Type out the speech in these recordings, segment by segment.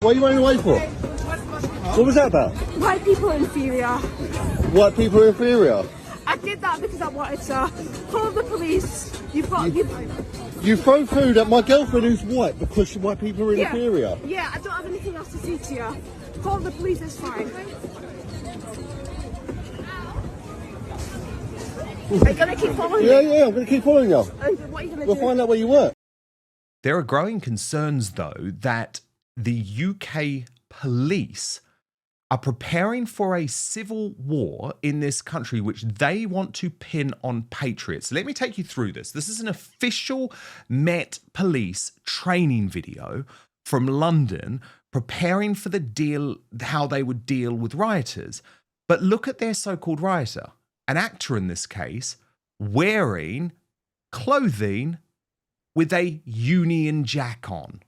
What are you running away for? What was that about? White people are inferior. White people are inferior? I did that because I wanted to call the police. You throw food at my girlfriend who's white because white people are inferior? Yeah, I don't have anything else to say to you. Call the police, it's fine. Are you going to keep following me? Yeah, I'm going to keep following you. And what are you going to do? We'll find out where you work. There are growing concerns, though, that the UK police are preparing for a civil war in this country, which they want to pin on patriots. Let me take you through this. This is an official Met Police training video from London, preparing for the deal, how they would deal with rioters. But look at their so-called rioter, an actor in this case, wearing clothing with a Union Jack on.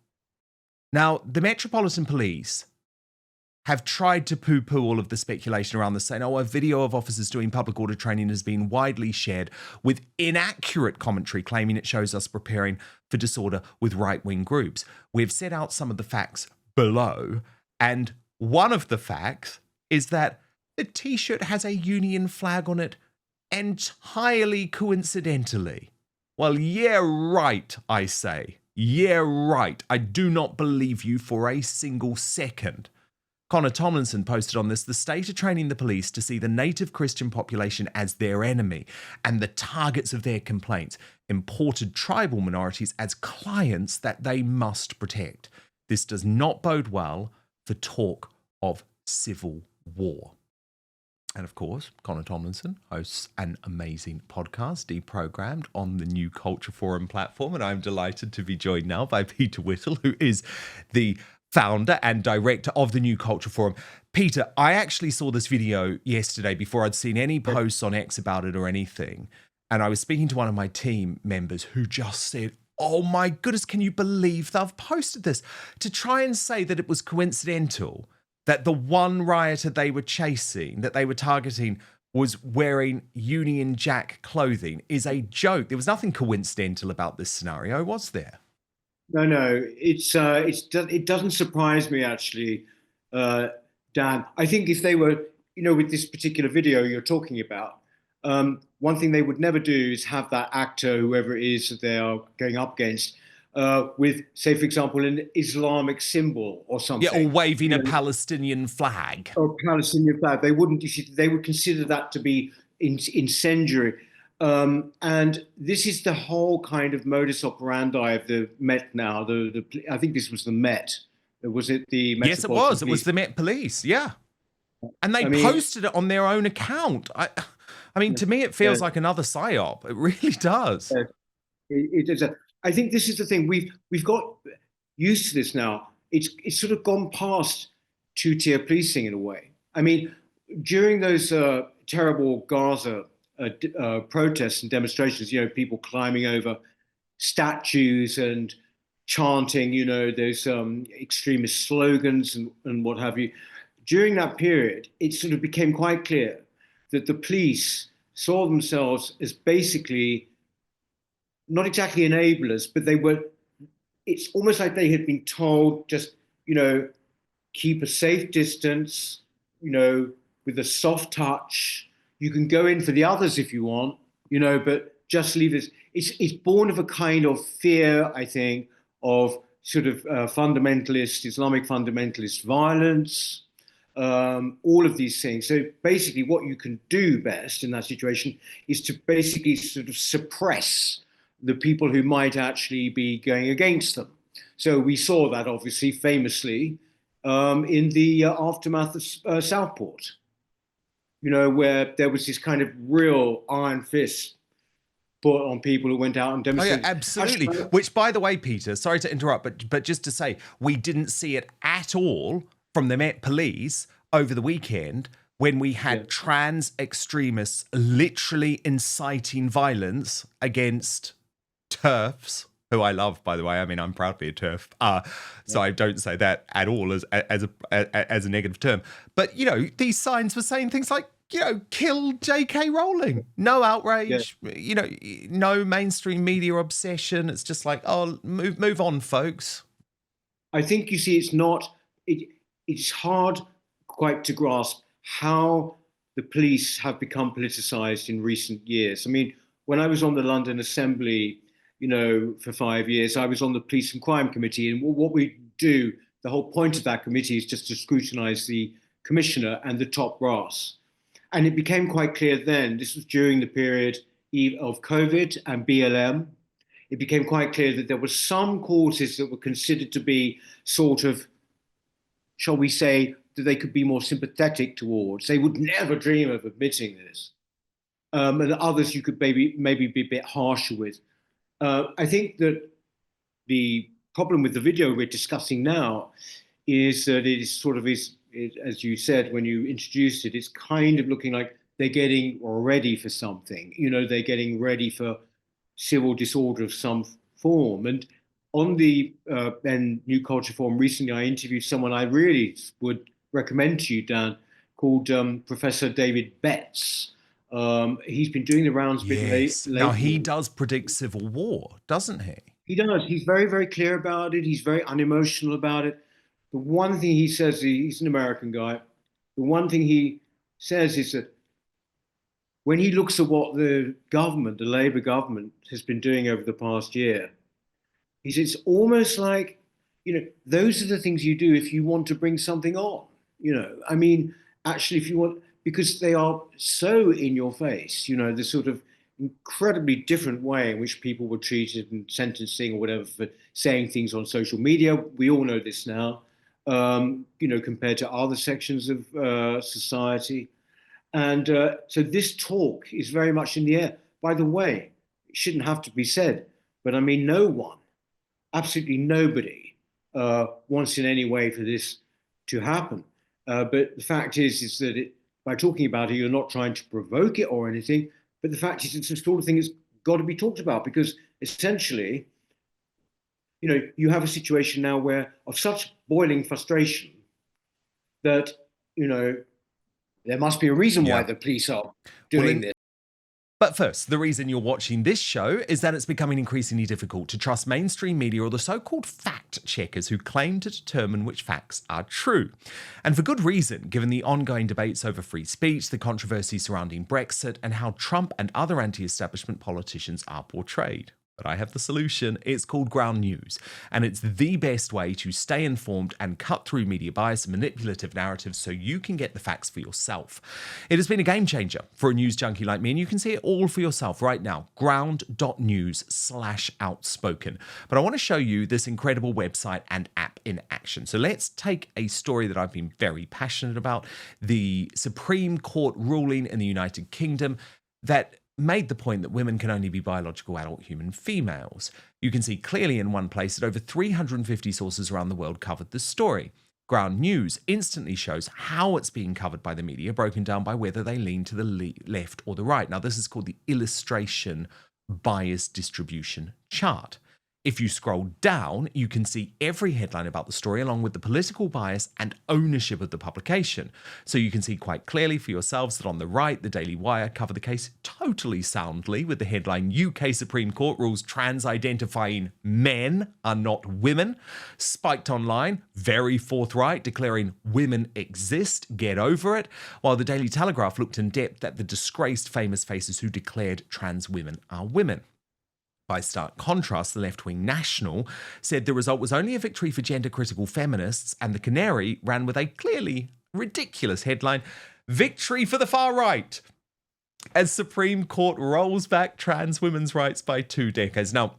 Now, the Metropolitan Police have tried to poo-poo all of the speculation around this, saying, a video of officers doing public order training has been widely shared with inaccurate commentary, claiming it shows us preparing for disorder with right-wing groups. We've set out some of the facts below, and one of the facts is that the T-shirt has a Union flag on it entirely coincidentally. Well, yeah, right, I say. Yeah, right. I do not believe you for a single second. Connor Tomlinson posted on this, the state are training the police to see the native Christian population as their enemy and the targets of their complaints, imported tribal minorities as clients that they must protect. This does not bode well for talk of civil war. And of course, Connor Tomlinson hosts an amazing podcast, Deprogrammed, on the New Culture Forum platform. And I'm delighted to be joined now by Peter Whittle, who is the founder and director of the New Culture Forum. Peter, I actually saw this video yesterday before I'd seen any posts on X about it or anything. And I was speaking to one of my team members who just said, oh my goodness, can you believe they've posted this? To try and say that it was coincidental that the one rioter they were chasing, that they were targeting, was wearing Union Jack clothing is a joke. There was nothing coincidental about this scenario, was there? No. It doesn't surprise me, actually, Dan. I think if they were, with this particular video you're talking about, one thing they would never do is have that actor, whoever it is that they are going up against, with, say, for example, an Islamic symbol or something. Yeah, or waving a Palestinian flag. Or Palestinian flag. They wouldn't. They would consider that to be incendiary. And this is the whole kind of modus operandi of the Met now. I think this was the Met. Was it the Metropolitan Yes, it was. Police? It was the Met Police, yeah. And they posted it on their own account. I mean, to me, it feels like another psyop. It really does. It is. I think this is the thing. We've got used to this now. It's sort of gone past two-tier policing in a way. I mean, during those terrible Gaza protests and demonstrations, people climbing over statues and chanting, those extremist slogans and what have you. During that period, it sort of became quite clear that the police saw themselves as basically not exactly enablers, but it's almost like they had been told just, keep a safe distance, with a soft touch. You can go in for the others if you want, but just leave this. It's born of a kind of fear, I think, of sort of Islamic fundamentalist violence, all of these things. So basically what you can do best in that situation is to basically sort of suppress the people who might actually be going against them. So we saw that obviously famously in the aftermath of Southport, where there was this kind of real iron fist put on people who went out and demonstrated. Oh, yeah, absolutely. Which, by the way, Peter, sorry to interrupt, but just to say, we didn't see it at all from the Met Police over the weekend when we had trans extremists literally inciting violence against TERFs, who I love, by the way. I mean, I'm proud to be a TERF, so I don't say that at all as a negative term. But, these signs were saying things like, kill J.K. Rowling. No outrage, no mainstream media obsession. It's just like, move on, folks. I think, you see, it's not it's hard quite to grasp how the police have become politicized in recent years. I mean, when I was on the London Assembly, for 5 years, I was on the Police and Crime Committee, and what we do, the whole point of that committee is just to scrutinise the commissioner and the top brass. And it became quite clear then, this was during the period of COVID and BLM, it became quite clear that there were some causes that were considered to be sort of, shall we say, that they could be more sympathetic towards. They would never dream of admitting this. And others you could maybe be a bit harsher with. I think that the problem with the video we're discussing now is that it is sort of, as you said when you introduced it, it's kind of looking like they're getting ready for something. They're getting ready for civil disorder of some form. And on the New Culture Forum recently, I interviewed someone I really would recommend to you, Dan, called Professor David Betts. He's been doing the rounds. Yes. Now, he does predict civil war, doesn't he? He does. He's very, very clear about it. He's very unemotional about it. The one thing he says, he's an American guy. The one thing he says is that when he looks at what the government, the Labour government, has been doing over the past year, he says it's almost like, those are the things you do if you want to bring something on. I mean, actually, if you want, because they are so in your face, the sort of incredibly different way in which people were treated in sentencing or whatever for saying things on social media. We all know this now, compared to other sections of society. And so this talk is very much in the air. By the way, it shouldn't have to be said, but I mean, no one, absolutely nobody, wants in any way for this to happen. But the fact is that by talking about it, you're not trying to provoke it or anything. But the fact is, it's the sort of thing that's got to be talked about, because essentially, you have a situation now where of such boiling frustration that, there must be a reason why the police are doing this. But first, the reason you're watching this show is that it's becoming increasingly difficult to trust mainstream media or the so-called fact checkers who claim to determine which facts are true. And for good reason, given the ongoing debates over free speech, the controversy surrounding Brexit, and how Trump and other anti-establishment politicians are portrayed. But I have the solution. It's called Ground News, and it's the best way to stay informed and cut through media bias and manipulative narratives so you can get the facts for yourself. It has been a game changer for a news junkie like me, and you can see it all for yourself right now. ground.news/outspoken. But I want to show you this incredible website and app in action. So let's take a story that I've been very passionate about, the Supreme Court ruling in the United Kingdom that made the point that women can only be biological adult human females. You can see clearly in one place that over 350 sources around the world covered the story. Ground News instantly shows how it's being covered by the media, broken down by whether they lean to the left or the right. Now, this is called the illustration bias distribution chart. If you scroll down, you can see every headline about the story along with the political bias and ownership of the publication. So you can see quite clearly for yourselves that on the right, the Daily Wire cover the case totally soundly with the headline, UK Supreme Court rules trans-identifying men are not women. Spiked Online, very forthright, declaring women exist, get over it. While the Daily Telegraph looked in depth at the disgraced famous faces who declared trans women are women. By stark contrast, the left-wing National said the result was only a victory for gender-critical feminists, and the Canary ran with a clearly ridiculous headline, "Victory for the far right," as Supreme Court rolls back trans women's rights by 2 decades. Now,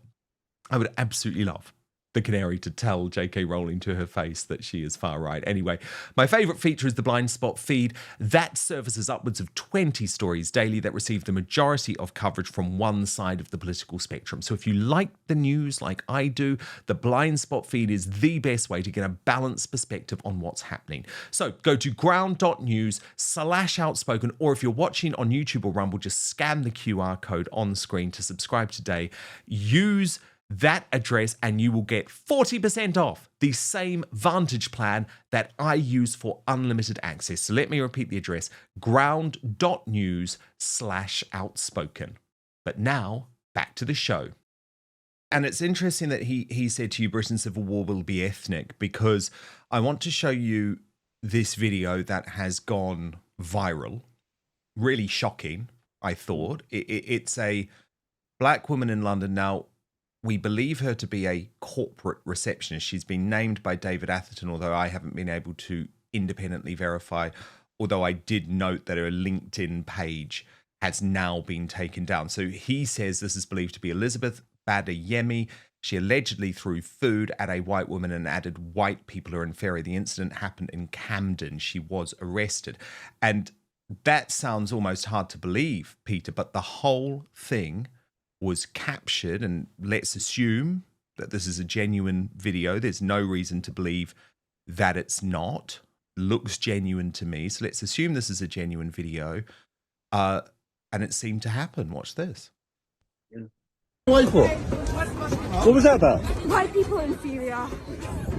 I would absolutely love the Canary to tell J.K. Rowling to her face that she is far right. Anyway, my favourite feature is the blind spot feed. That services upwards of 20 stories daily that receive the majority of coverage from one side of the political spectrum. So if you like the news like I do, the blind spot feed is the best way to get a balanced perspective on what's happening. So go to ground.news/outspoken, or if you're watching on YouTube or Rumble, just scan the QR code on screen to subscribe today. Use that address and you will get 40% off the same Vantage plan that I use for unlimited access. So let me repeat the address, ground.news/outspoken. But now back to the show. And it's interesting that he said to you, Britain's civil war will be ethnic, because I want to show you this video that has gone viral. Really shocking, I thought. It's a black woman in London. Now, we believe her to be a corporate receptionist. She's been named by David Atherton, although I haven't been able to independently verify, although I did note that her LinkedIn page has now been taken down. So he says this is believed to be Elizabeth Badayemi. She allegedly threw food at a white woman and added white people are inferior. The incident happened in Camden. She was arrested. And that sounds almost hard to believe, Peter, but the whole thing was captured, and let's assume that this is a genuine video. There's no reason to believe that it's not. Looks genuine to me. So let's assume this is a genuine video. And it seemed to happen. Watch this. Wait for? What was that about? White people are inferior.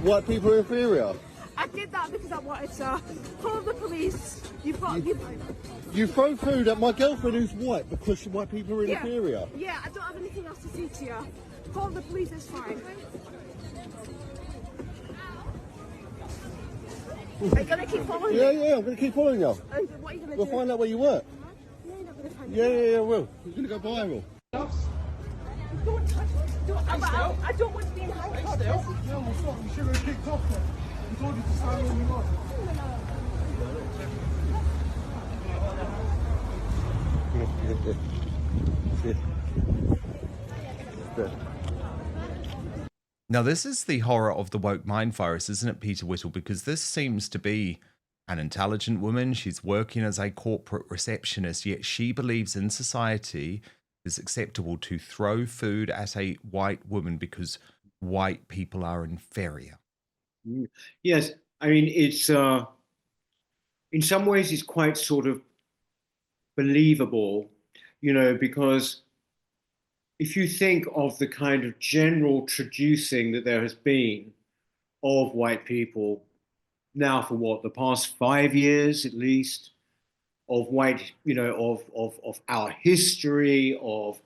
White people are inferior. I did that because I wanted to call the police. You throw food at my girlfriend who's white because white people are inferior. Yeah, I don't have anything else to say to you. Call the police, it's fine. Are you gonna keep following me? Yeah, I'm gonna keep following you. And what are you gonna We'll do? find out where you work. No, you're not gonna find me. Yeah, we'll. It's gonna go viral. Don't touch me. I don't want to be in handcuffs. Yeah, we'll stop. You should have kicked off then. We told you to stand where you are. Now, this is the horror of the woke mind virus, isn't it, Peter Whittle? Because this seems to be an intelligent woman. She's working as a corporate receptionist, yet she believes in society it's acceptable to throw food at a white woman because white people are inferior. Yes, I mean, it's in some ways it's quite sort of believable, because if you think of the kind of general traducing that there has been of white people now for the past 5 years at least, of white, of our history, of,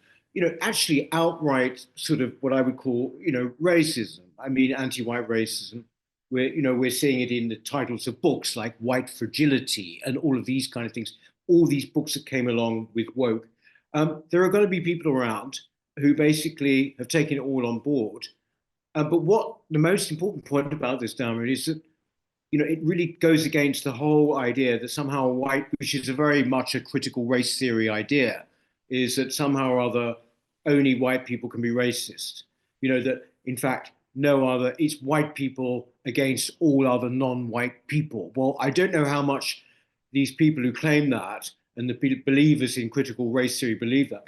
actually outright sort of what I would call, racism. I mean, anti-white racism. We're seeing it in the titles of books like White Fragility and all of these kind of things. All these books that came along with woke. There are going to be people around who basically have taken it all on board. But what the most important point about this, Damon, is that it really goes against the whole idea that somehow white, which is a very much a critical race theory idea, is that somehow or other only white people can be racist. That in fact, no other, it's white people against all other non-white people. Well, I don't know how much these people who claim that and the believers in critical race theory believe that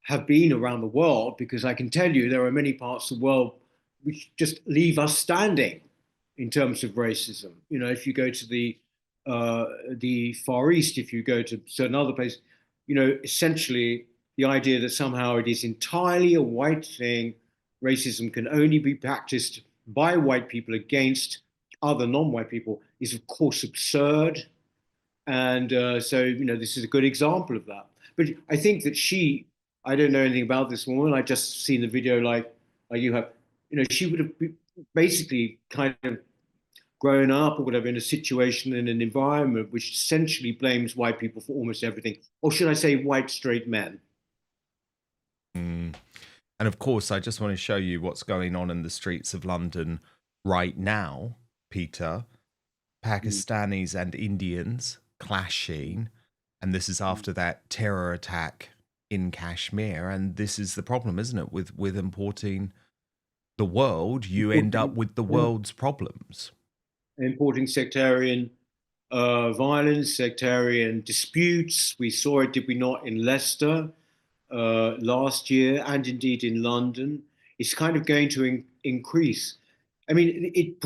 have been around the world, because I can tell you there are many parts of the world which just leave us standing in terms of racism. If you go to the Far East, if you go to certain other places, essentially the idea that somehow it is entirely a white thing, racism can only be practiced by white people against other non-white people, is of course absurd. And so, this is a good example of that. But I think that I don't know anything about this woman. I just seen the video like you have, she would have basically kind of grown up or whatever in a situation, in an environment which essentially blames white people for almost everything. Or should I say white straight men? And of course, I just want to show you what's going on in the streets of London right now, Peter. Pakistanis and Indians clashing. And this is after that terror attack in Kashmir. And this is the problem, isn't it? With importing the world, you end up with the world's problems. Importing sectarian violence, sectarian disputes. We saw it, did we not, in Leicester last year, and indeed in London. It's kind of going to increase. I mean, it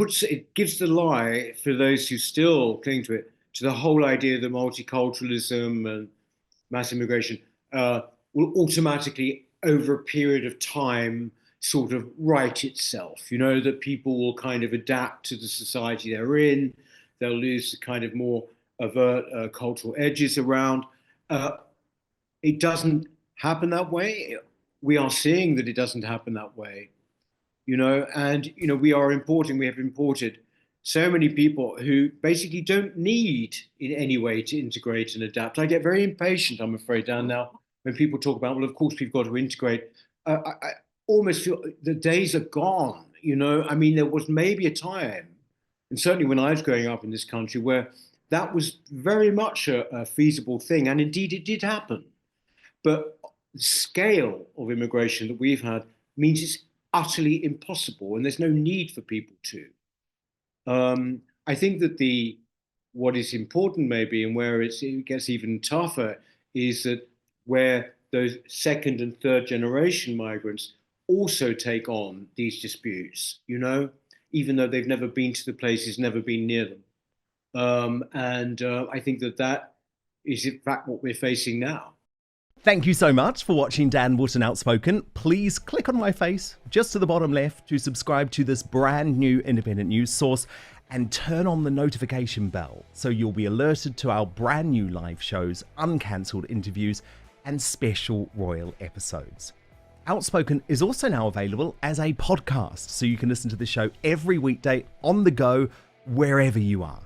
gives the lie for those who still cling to it, to the whole idea that multiculturalism and mass immigration will automatically, over a period of time, sort of right itself. That people will kind of adapt to the society they're in. They'll lose the kind of more overt cultural edges around. It doesn't happen that way. We are seeing that it doesn't happen that way. and we have imported so many people who basically don't need in any way to integrate and adapt. I get very impatient, I'm afraid, Dan, now when people talk about, well, of course we've got to integrate. I almost feel the days are gone. I mean, there was maybe a time, and certainly when I was growing up in this country, where that was very much a feasible thing, and indeed it did happen. But the scale of immigration that we've had means it's utterly impossible, and there's no need for people to. I think that what is important maybe, and where it gets even tougher, is that where those second and third generation migrants also take on these disputes, even though they've never been to the places, never been near them. And I think that is in fact what we're facing now. Thank you so much for watching Dan Wootton Outspoken. Please click on my face just to the bottom left to subscribe to this brand new independent news source and turn on the notification bell so you'll be alerted to our brand new live shows, uncancelled interviews, and special royal episodes. Outspoken is also now available as a podcast, so you can listen to the show every weekday on the go, wherever you are.